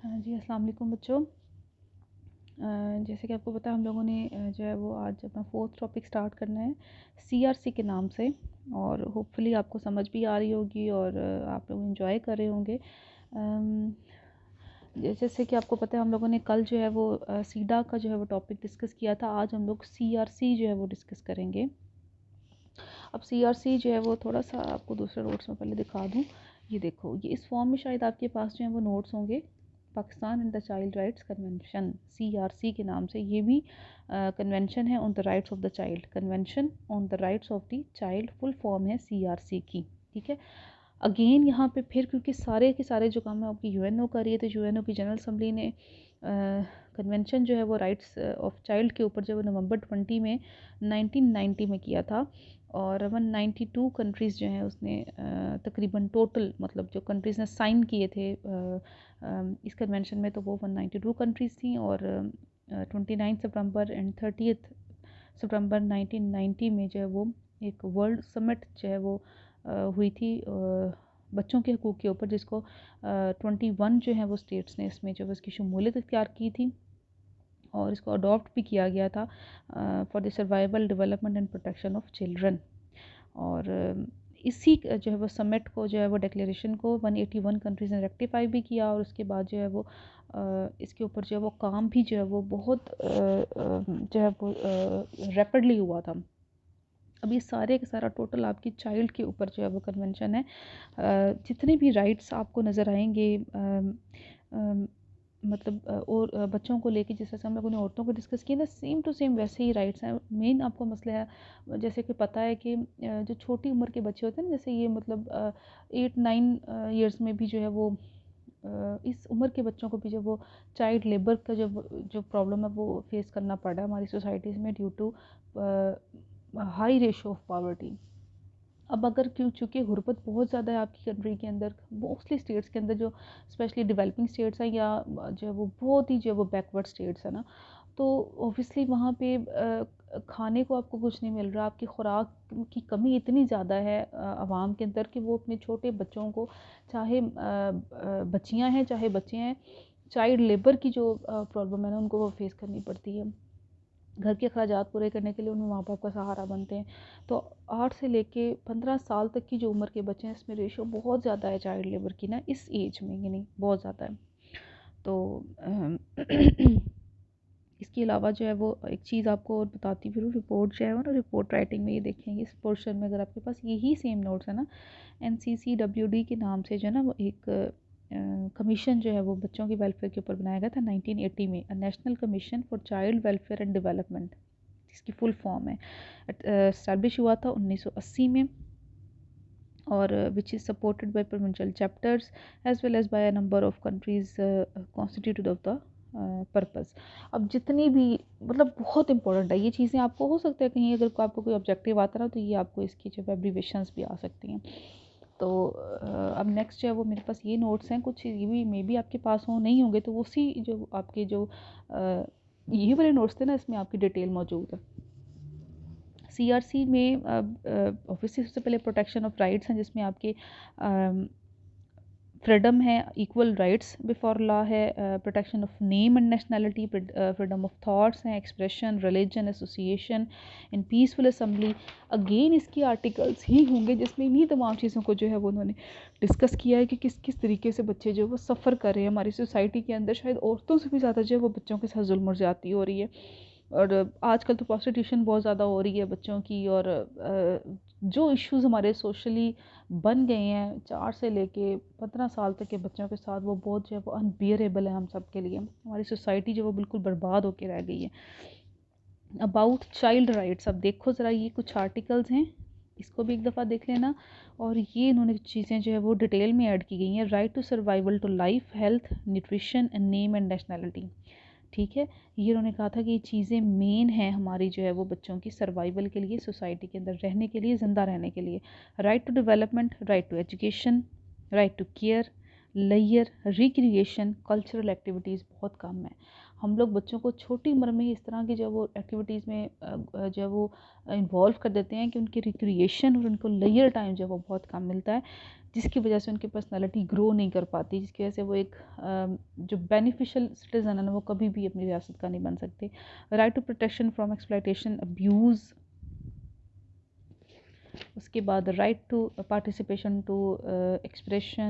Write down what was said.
जी, अस्सलाम वालेकुम बच्चों। जैसे कि आपको पता है हम लोगों ने जो है वो आज अपना 4th टॉपिक स्टार्ट करना है सीआरसी के नाम से, और होपफुली आपको समझ भी आ रही होगी और आप लोग एंजॉय कर रहे होंगे। जैसे कि आपको पता है हम लोगों ने कल जो है वो सीडा का जो है वो टॉपिक डिस्कस किया था। आज हम लोग सीआरसी जो है वो डिस्कस करेंगे। अब सीआरसी जो है वो थोड़ा सा आपको दूसरे नोट्स में पहले दिखा दूँ। ये देखो, ये इस फॉर्म में शायद आपके पास जो है वो नोट्स होंगे। Pakistan and the child rights convention, CRC के नाम से। ये भी कन्वेंशन है on the rights of the child. Convention on the rights of the child full form है सीआरसी की। ठीक है। अगेन यहाँ पे फिर क्योंकि सारे के सारे जो काम है आपकी यूएनओ कर रही है, तो यूएनओ की जनरल असम्बली ने कन्वेंशन जो है वो राइट्स ऑफ चाइल्ड के ऊपर जो नवंबर 20 में 1990 में किया था। और 192 कंट्रीज़ जो हैं उसने तकरीबन टोटल, मतलब जो कंट्रीज़ ने साइन किए थे इस कन्वेंशन में, तो वो 192 कंट्रीज़ थी। और 29 सितंबर एंड 30 सितंबर 1990 में जो है वो एक वर्ल्ड समिट जो है वो हुई थी बच्चों के हकूक़ के ऊपर, जिसको 21 जो है वो स्टेट्स ने इसमें जो उसकी शमूलियत इख्तियार की थी, और इसको अडॉप्ट भी किया गया था for the survival, development and protection of children. और इसी जो है वो समिट को जो है वो डिक्लेरेशन को 181 कंट्रीज़ ने रेक्टिफाई भी किया, और उसके बाद जो है वो इसके ऊपर जो है वो काम भी जो है वो बहुत जो है वो रैपिडली हुआ था। अब ये सारे का सारा टोटल आपकी चाइल्ड के ऊपर जो है वो कन्वेंशन है। जितने भी राइट्स आपको नज़र आएंगे, मतलब और बच्चों को लेके जिस तरह से हम लोगों ने औरतों को डिस्कस किया ना, सेम टू सेम वैसे ही राइट्स हैं। मेन आपको मसला है, जैसे कि पता है कि जो छोटी उम्र के बच्चे होते हैं ना, जैसे ये मतलब 8-9 ईयर्स में भी जो है वो इस उम्र के बच्चों को भी जो वो चाइल्ड लेबर का जो प्रॉब्लम है वो फेस करना पड़ रहा है हमारी सोसाइटीज़ में, due to high ratio of poverty. अब अगर क्यों, चूँकि गुर्बत बहुत ज़्यादा है आपकी कंट्री के अंदर, मोस्टली स्टेट्स के अंदर, जो स्पेशली डेवलपिंग स्टेट्स हैं या जो है वो बहुत ही जो है वो बैकवर्ड स्टेट्स है ना, तो ऑब्वियसली वहाँ पे खाने को आपको कुछ नहीं मिल रहा। आपकी खुराक की कमी इतनी ज़्यादा है आवाम के अंदर कि वो अपने छोटे बच्चों को, चाहे बच्चियाँ हैं चाहे बच्चे हैं, चाइल्ड लेबर की जो प्रॉब्लम है ना उनको वो फेस करनी पड़ती है। घर के अखराजात पूरे करने के लिए उनमें माँ बाप का सहारा बनते हैं। तो 8 से लेके 15 साल तक की जो उम्र के बच्चे हैं, इसमें रेशो बहुत ज़्यादा है चाइल्ड लेबर की ना, इस एज में, ये नहीं बहुत ज़्यादा है। तो इसके अलावा जो है वो एक चीज़ आपको और बताती फिर, रिपोर्ट जो है वो ना, रिपोर्ट राइटिंग में ये देखेंगे इस पोर्शन में, अगर आपके पास यही सेम नोट्स है ना, NCCWD के नाम से जो है ना वो एक कमीशन जो है वो बच्चों की वेलफेयर के ऊपर बनाया गया था 1980 में, national commission for child welfare and development, जिसकी फुल फॉर्म है। इस्टेब्लिश हुआ था 1980 में, और which is supported by provincial chapters as well as by a number of countries constituted of the purpose. अब जितनी भी, मतलब बहुत इंपॉर्टेंट है ये चीज़ें, आपको हो सकता है कहीं अगर आपको कोई ऑब्जेक्टिव आता ना, तो ये आपको इसकी जो एब्रीवेशंस भी आ सकती हैं। तो अब नेक्स्ट जो है वो मेरे पास ये नोट्स हैं, कुछ ये भी मे बी आपके पास हो, नहीं होंगे तो वो उसी जो आपके जो ये वाले नोट्स थे ना, इसमें आपकी डिटेल मौजूद है। सीआरसी में ऑब्वियसली सबसे पहले प्रोटेक्शन ऑफ राइट्स हैं, जिसमें आपके फ्रीडम है, इक्वल राइट्स बिफोर लॉ है, protection of name and nationality, freedom of thoughts हैं, expression, religion, association in peaceful assembly. Again इसके आर्टिकल्स ही होंगे जिसमें इन्हीं तमाम चीज़ों को जो है वो उन्होंने डिस्कस किया है कि किस किस तरीके से बच्चे जो है वो सफ़र कर रहे हैं हमारी सोसाइटी के अंदर। शायद औरतों से भी ज़्यादा जो है वो बच्चों के साथ जुल्म और ज़्यादती हो रही है, और आजकल तो प्रोस्टिट्यूशन बहुत ज़्यादा हो रही है बच्चों की, और जो इश्यूज़ हमारे सोशली बन गए हैं 4 से लेके 15 साल तक के बच्चों के साथ, वो बहुत जो है वो अनबियरेबल है हम सब के लिए। हमारी सोसाइटी जो वो बिल्कुल बर्बाद होकर रह गई है। अबाउट चाइल्ड राइट्स, अब देखो ज़रा, ये कुछ आर्टिकल्स हैं, इसको भी एक दफ़ा देख लेना। और ये इन्होंने चीज़ें जो है वो डिटेल में ऐड की गई हैं। Right to survival to life, health, nutrition and name and nationality. ठीक है, ये उन्होंने कहा था कि ये चीज़ें मेन हैं हमारी जो है वो बच्चों की सर्वाइवल के लिए, सोसाइटी के अंदर रहने के लिए, ज़िंदा रहने के लिए। Right to development, right to education, right to care, लेयर, रिक्रिएशन, कल्चरल एक्टिविटीज़ बहुत कम है। हम लोग बच्चों को छोटी उम्र में ही इस तरह की जो वो एक्टिविटीज़ में जो वो इन्वॉल्व कर देते हैं कि उनकी रिक्रिएशन और उनको लेयर टाइम जो है वो बहुत कम मिलता है, जिसकी वजह से उनकी पर्सनालिटी ग्रो नहीं कर पाती, जिसकी वजह से वो एक जो बेनिफिशियल सिटीज़न है ना वो कभी भी अपनी रियासत का नहीं बन सकते। Right to protection from exploitation abuse, उसके बाद right to participation to expression